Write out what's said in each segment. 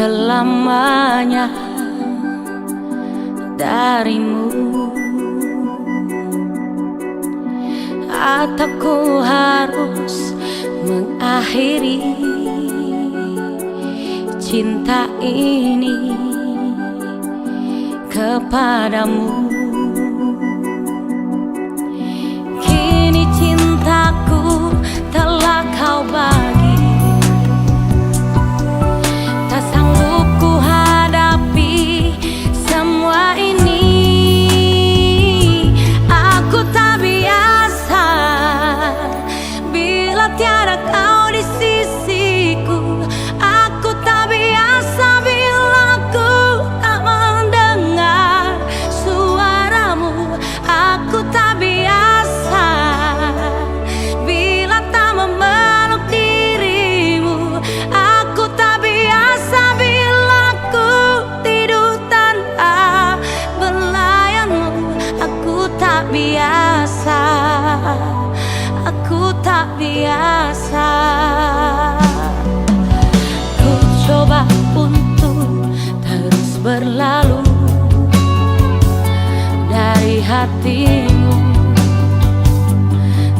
selamanya darimu, atau ku harus mengakhiri cinta ini kepadamu. Kini cintaku telah kau bagi, tak sanggup ku hadapi semua ini. Aku tak biasa bila tiada kau di sisiku. Aku tak biasa bila ku tak mendengar suaramu. Aku tak biasa bila tak memeluk dirimu. Aku tak biasa bila ku tidur tanpa belayanmu. Aku tak biasa, aku tak biasa. Ku coba untuk terus berlalu dari hatimu,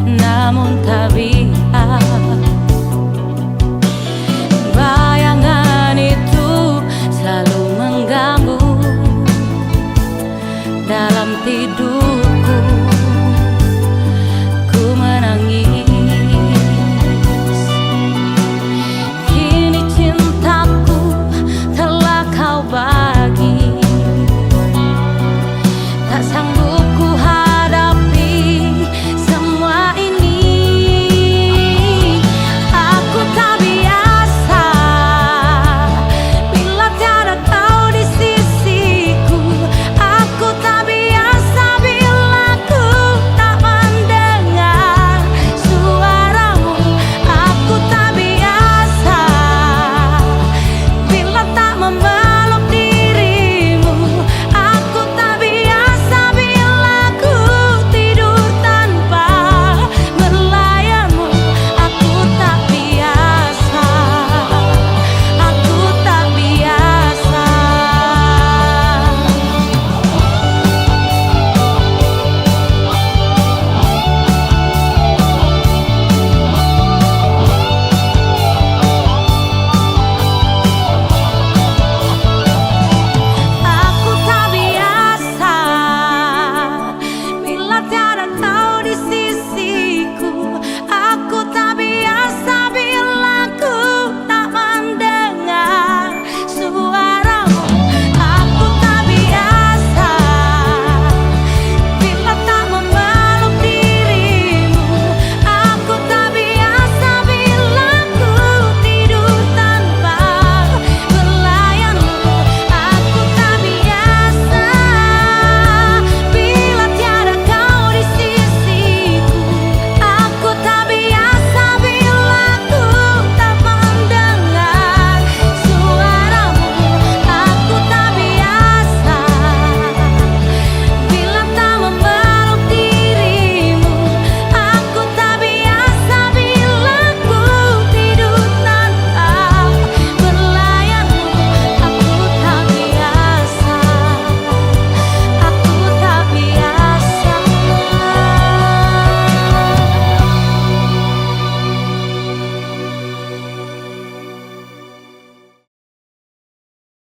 namun tak bisa. Bayangan itu selalu mengganggu dalam tidur.